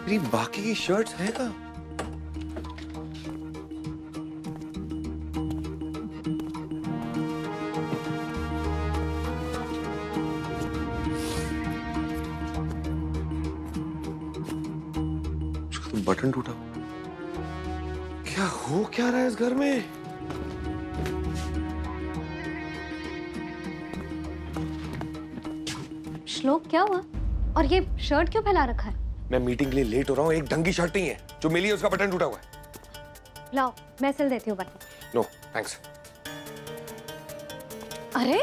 मेरी बाकी की शर्ट्स हैं कहाँ? उसका तो बटन टूटा। क्या हो क्या रहा है इस घर में? श्लोक क्या हुआ? और ये शर्ट क्यों फैला रखा है? मैं मीटिंग के लिए लेट हो रहा हूँ, एक ढंग की शर्ट नहीं है, जो मिली है उसका बटन टूटा हुआ है। लाओ मैं सिल देती हूँ बटन। No thanks. अरे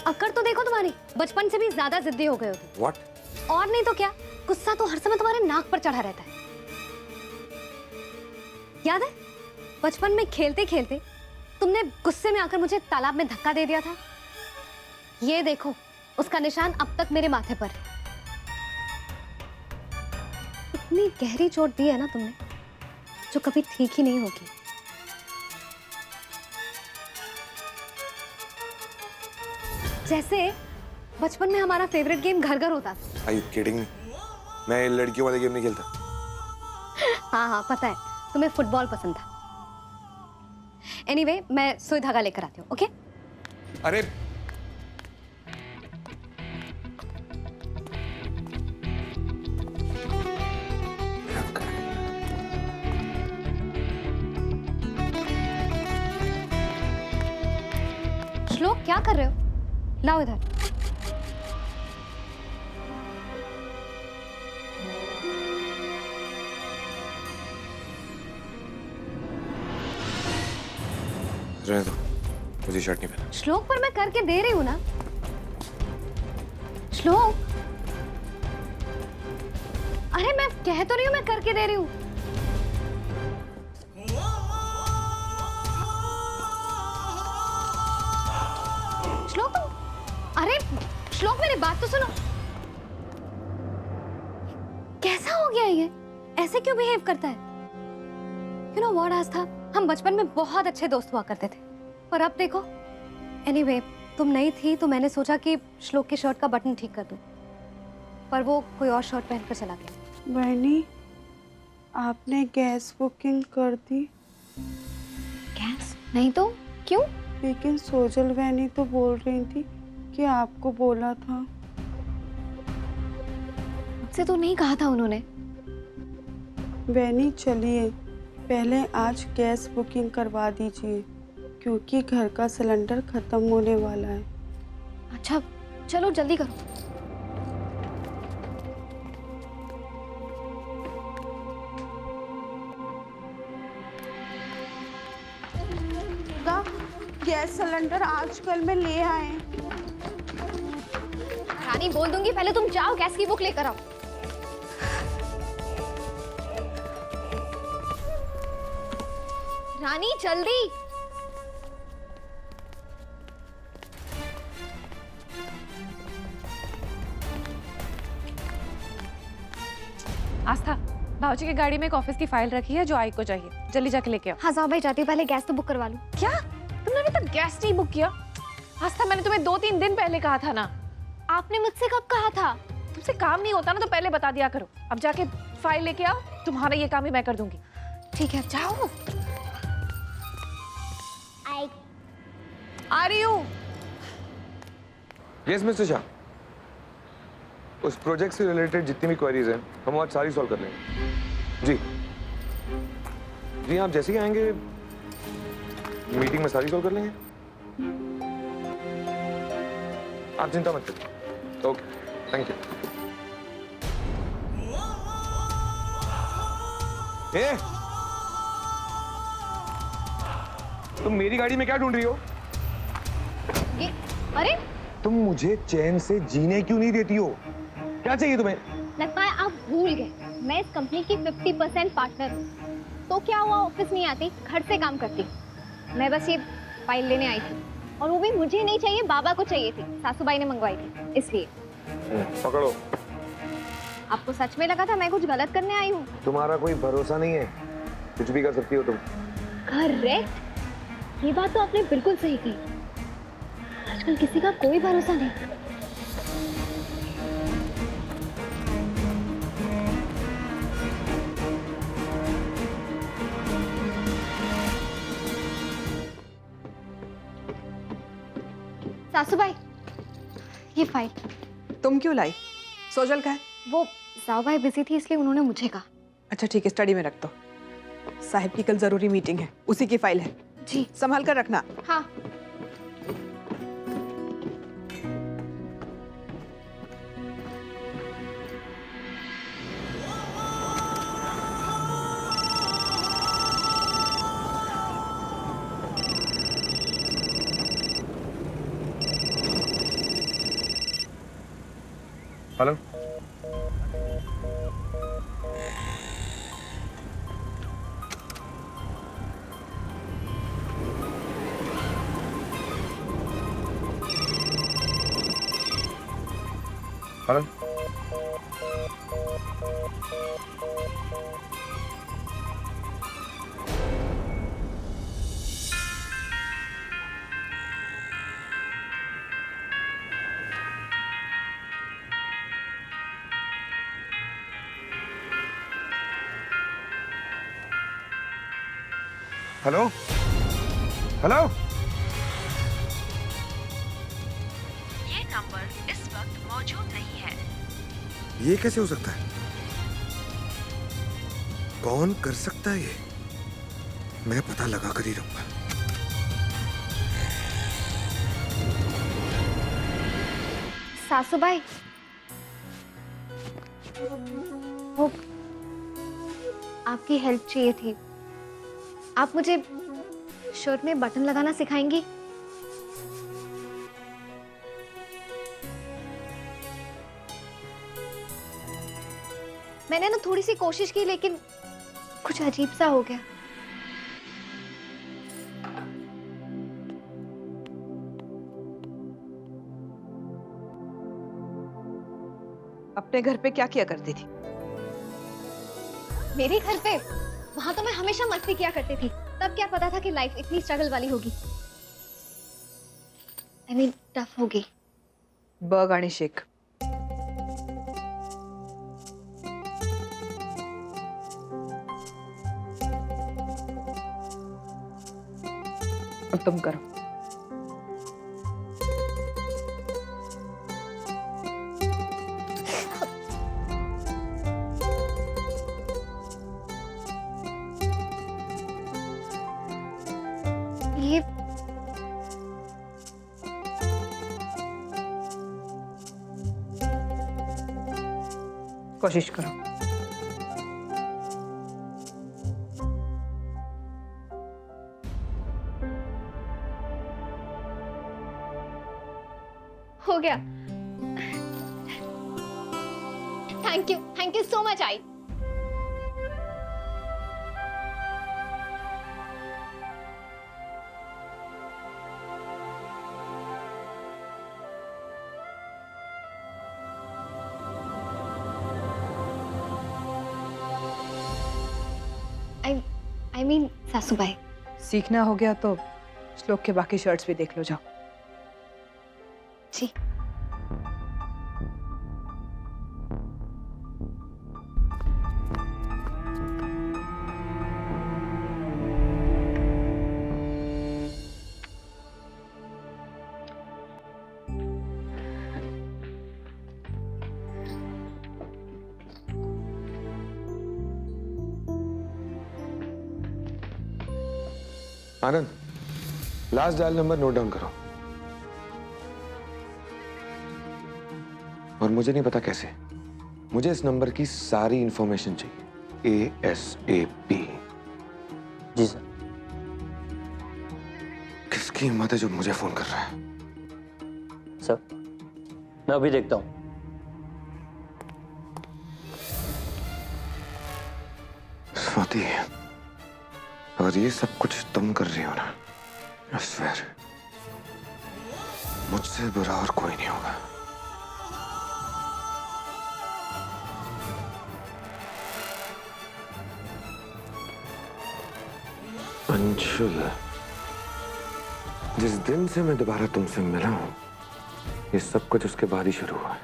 अक्कड़ तो देखो तुम्हारी, बचपन से भी ज्यादा जिद्दी हो गए हो तुम। व्हाट? और नहीं तो क्या, गुस्सा तो हर समय तुम्हारे नाक पर चढ़ा रहता है। याद है बचपन में खेलते खेलते तुमने गुस्से में आकर मुझे तालाब में धक्का दे दिया था? ये देखो उसका निशान अब तक मेरे माथे पर है। इतनी गहरी चोट दी है ना तुमने, जो कभी ठीक ही नहीं होगी। जैसे बचपन में हमारा फेवरेट गेम घर घर होता था। Are you kidding me? मैं लड़कियों वाले गेम नहीं खेलता। हाँ हाँ पता है, तुम्हें फुटबॉल पसंद था। एनीवे, मैं सुई धागा लेकर आती हूँ, ओके? अरे श्लोक क्या कर रहे हो? लाओ इधर। रहने दो, मुझे शर्ट नहीं पहना। श्लोक पर मैं करके दे रही हूँ ना। श्लोक, अरे मैं कह तो रही हूँ मैं करके दे रही हूँ। श्लोक अरे श्लोक मेरी बात तो सुनो। कैसा हो गया ये? ऐसे क्यों बिहेव करता है? यू नो व्हाट आस्था, हम बचपन में बहुत अच्छे दोस्त हुआ करते थे, पर अब देखो। एनीवे, तुम नहीं थी तो मैंने सोचा कि श्लोक की शर्ट का बटन ठीक कर दूं, पर वो कोई और शर्ट पहनकर चला गया। बहनी, आपने गैस बुकिंग कर दी? गैस नहीं तो क्यों? लेकिन सोजल बहनी तो बोल रही थी कि आपको बोला था। मुझसे तो नहीं कहा था उन्होंने। बहनी चलिए, पहले आज गैस बुकिंग करवा दीजिए, क्योंकि घर का सिलेंडर खत्म होने वाला है। अच्छा चलो जल्दी करो। गैस सिलेंडर आजकल में ले आए। रानी बोल दूंगी, पहले तुम जाओ गैस की बुक लेकर आओ। रानी जल्दी। आस्था, भाऊजी की गाड़ी में एक ऑफिस की फाइल रखी है जो आई को चाहिए, जल्दी जाके लेके आओ। हाँ जाओ भाई, जाती हूँ, पहले गैस तो बुक करवा लूं। क्या? तुमने अभी तक गैस नहीं बुक किया? आस्था, मैंने तुम्हें 2-3 दिन पहले कहा था ना। आपने मुझसे कब कहा था? तुमसे काम नहीं होता ना तो पहले बता दिया करो। अब जाके फाइल लेके आओ, तुम्हारा ये काम ही मैं कर दूंगी। ठीक है जाओ। आ रही हूँ। यस मिस्टर शाह, उस प्रोजेक्ट से रिलेटेड जितनी भी क्वेरीज हैं हम आज सारी सॉल्व कर लेंगे। जी जी, आप जैसे ही आएंगे मीटिंग में सारी सॉल्व कर लेंगे। आप चिंता मत करिए। Okay, thank you. ए, तुम मेरी गाड़ी में क्या ढूंढ रही हो? ये अरे तुम मुझे चैन से जीने क्यों नहीं देती हो? क्या चाहिए तुम्हें? लगता है आप भूल गए, मैं इस कंपनी की 50% पार्टनर हूँ। तो क्या हुआ, ऑफिस नहीं आती, घर से काम करती। मैं बस ये फाइल लेने आई थी, और वो भी मुझे नहीं चाहिए, बाबा को चाहिए थी। सासूबाई ने मंगवाई थी इसलिए। पकड़ो। आपको सच में लगा था मैं कुछ गलत करने आई हूँ? तुम्हारा कोई भरोसा नहीं है, कुछ भी कर सकती हो तुम। करेक्ट, ये बात तो आपने बिल्कुल सही की। आजकल किसी का कोई भरोसा नहीं। सासूबाई, ये फाइल। तुम क्यों लाई? सोजल का है? वो जाओ भाई बिजी थी इसलिए उन्होंने मुझे कहा। अच्छा ठीक है, स्टडी में रख दो। साहिब की कल जरूरी मीटिंग है, उसी की फाइल है, जी संभाल कर रखना। हाँ। हेलो। हेलो। हेलो। हेलो। ये नंबर इस वक्त मौजूद नहीं है। ये कैसे हो सकता है? कौन कर सकता है ये? मैं पता लगा कर ही रहूंगा। सासूबाई, वो आपकी हेल्प चाहिए थी। आप मुझे शर्ट में बटन लगाना सिखाएंगी? मैंने ना थोड़ी सी कोशिश की लेकिन कुछ अजीब सा हो गया। अपने घर पे क्या किया करती थी? मेरे घर पे वहां तो मैं हमेशा मस्ती किया करती थी। तब क्या पता था कि लाइफ इतनी स्ट्रगल वाली होगी। I mean, टफ होगी। बर्ग आणि शेक। अब तुम करो। ये कोशिश करो। हो गया। Thank you so much I. I mean, सासूबाई। सीखना हो गया तो श्लोक के बाकी शर्ट्स भी देख लो, जाओ। जी। Anand, last dial number note down करो। और मुझे नहीं पता कैसे, मुझे इस नंबर की सारी इंफॉर्मेशन चाहिए। ASAP। जी सर। किसकी हिम्मत है जो मुझे फोन कर रहा है? सर, मैं अभी देखता हूँ। स्वाति, अगर ये सब कुछ तुम कर रही हो ना, I swear, मुझसे बुरा और कोई नहीं होगा। अंशुल, जिस दिन से मैं दोबारा तुमसे मिला हूं, ये सब कुछ उसके बाद ही शुरू हुआ है।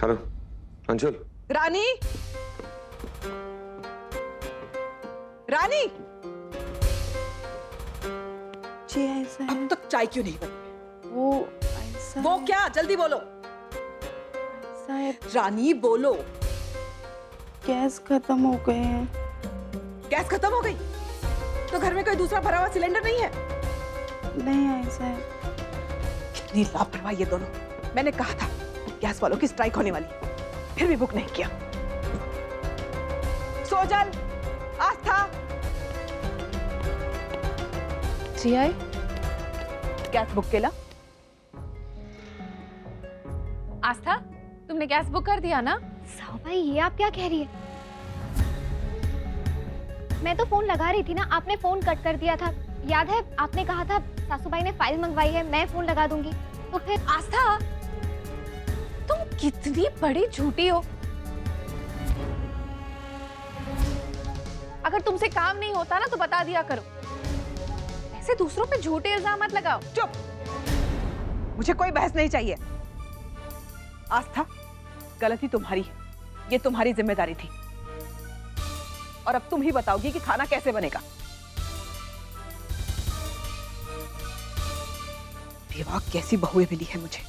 हेलो अंशुल। रानी, रानी, जी ऐसा है, अब तक चाय क्यों नहीं बनी? वो ऐसा वो क्या? जल्दी बोलो। ऐसा है, रानी बोलो। गैस खत्म हो गए हैं। गैस खत्म हो गई? तो घर में कोई दूसरा भरा हुआ सिलेंडर नहीं है? नहीं ऐसा है, कितनी लापरवाह ये दोनों। मैंने कहा था गैस वालों की स्ट्राइक होने वाली है, फिर भी बुक नहीं किया। सोजल, आस्था, जी आई। गैस बुक केला। आस्था, तुमने गैस बुक कर दिया ना? साहू भाई ये आप क्या कह रही है? मैं तो फोन लगा रही थी ना, आपने फोन कट कर दिया था। याद है आपने कहा था सासूबाई ने फाइल मंगवाई है, मैं फोन लगा दूंगी। तो फिर आस्था, तुम कितनी बड़ी झूठी हो। अगर तुमसे काम नहीं होता ना तो बता दिया करो। ऐसे दूसरों पे झूठे इल्जाम मत लगाओ। चुप, मुझे कोई बहस नहीं चाहिए। आस्था, गलती तुम्हारी है, ये तुम्हारी जिम्मेदारी थी। और अब तुम ही बताओगी कि खाना कैसे बनेगा। देवा, कैसी बहुएं मिली है मुझे,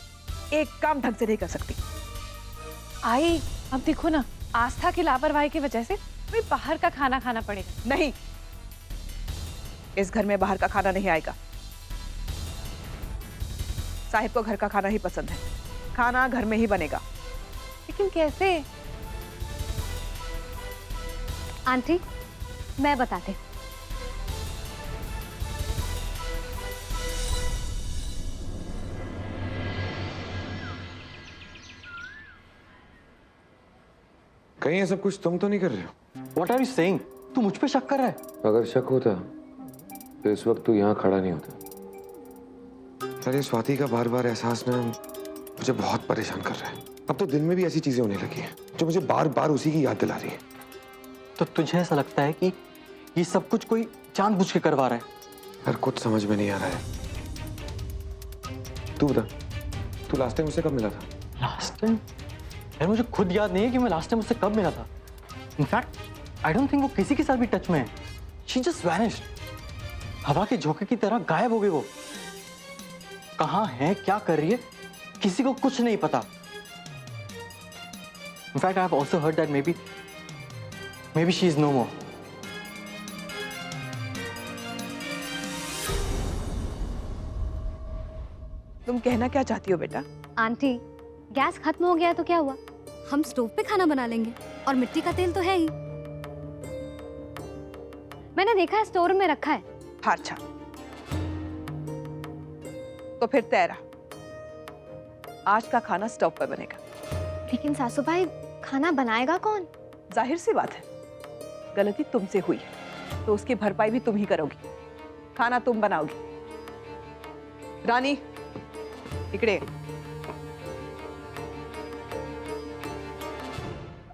एक काम ढंग से नहीं कर सकती। आई, अब देखो ना, आस्था की लापरवाही की वजह से हमें बाहर का खाना खाना पड़ेगा। नहीं, इस घर में बाहर का खाना नहीं आएगा। साहिब को घर का खाना ही पसंद है, खाना घर में ही बनेगा। लेकिन कैसे? आंटी मैं बताती हूँ। कहीं ये सब कुछ तुम तो नहीं कर रहे हो? What are you saying? तू मुझ पे शक कर रहा है? अगर शक होता तो इस वक्त तू यहाँ खड़ा नहीं होता। यार ये स्वाति का बार बार एहसास ना मुझे बहुत परेशान कर रहा है। अब तो दिन में भी ऐसी चीजें होने लगी हैं जो मुझे बार बार उसी की याद दिला रही है। तो तुझे ऐसा लगता है कि ये सब कुछ कोई जानबूझ के करवा रहा है? यार कुछ समझ में नहीं आ रहा है। तू बता, तू लास्ट टाइम मुझसे कब मिला था? Last time? यार मुझे खुद याद नहीं है कि मैं लास्ट टाइम उससे कब मिला था। इनफैक्ट आई डोंट थिंक वो किसी के साथ भी टच में है। She just vanished. हवा के झोंके की तरह गायब हो गई वो। कहाँ है, क्या कर रही है, किसी को कुछ नहीं पता। In fact I have also heard that maybe she is no more. तुम कहना क्या चाहती हो बेटा? आंटी गैस खत्म हो गया तो क्या हुआ, हम स्टोव पे खाना बना लेंगे और मिट्टी का तेल तो है ही। मैंने देखा है स्टोर में रखा है। अच्छा, तो फिर तेरा आज का खाना स्टोव पर बनेगा। लेकिन सासू भाई खाना बनाएगा कौन? जाहिर सी बात है, गलती तुमसे हुई है तो उसकी भरपाई भी तुम ही करोगी। खाना तुम बनाओगी। रानी, इकड़े।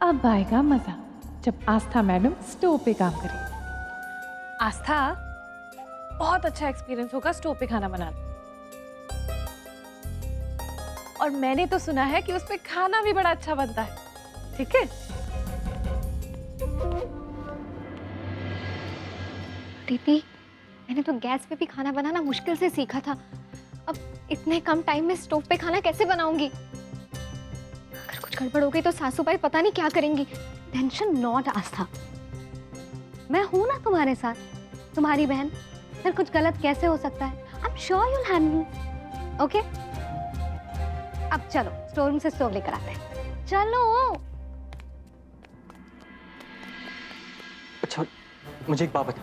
अब आएगा मजा जब आस्था मैडम स्टोव पे काम करे। आस्था, बहुत अच्छा एक्सपीरियंस होगा स्टोव पे खाना बनाना। और मैंने तो सुना है कि उस पे खाना भी बड़ा अच्छा बनता है। ठीक है? दीदी मैंने तो गैस पे भी खाना बनाना मुश्किल से सीखा था, अब इतने कम टाइम में स्टोव पे खाना कैसे बनाऊंगी? अगर कुछ गड़बड़ हो गई तो सासू भाई पता नहीं क्या करेंगी। टेंशन नॉट आस्था, मैं हूं ना तुम्हारे साथ, तुम्हारी बहन। फिर कुछ गलत कैसे हो सकता है? I am sure you will handle. Okay, अब चलो स्टोर रूम से स्टोव लेकर आते हैं। चलो। अच्छा मुझे एक बात बता,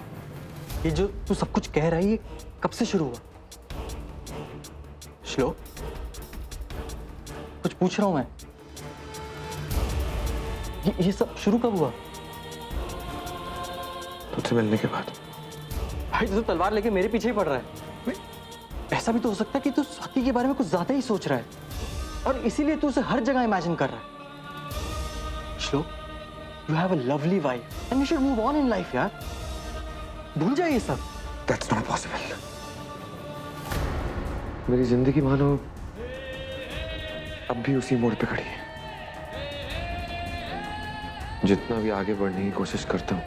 ये जो तू सब कुछ कह रहा है ये कब से शुरू हुआ? श्लोक, कुछ पूछ रहा हूं मैं। ये सब शुरू कब हुआ? तुझसे मिलने के बाद। भाई तू तलवार लेके मेरे पीछे ही पड़ रहा है। ऐसा भी तो हो सकता है कि तू स्वाति के बारे में कुछ ज्यादा ही सोच रहा है और इसीलिए तू उसे हर जगह इमेजिन कर रहा है। श्लोक, you have a lovely wife and you should move on in life यार। भूल जाए ये सब। That's not possible. मेरी जिंदगी मानो अब भी उसी मोड़ पे खड़ी है। जितना भी आगे बढ़ने की कोशिश करता हूँ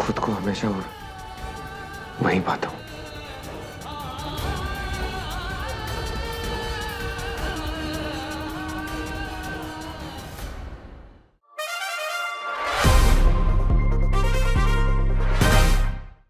खुद को हमेशा और वहीं पाता हूँ।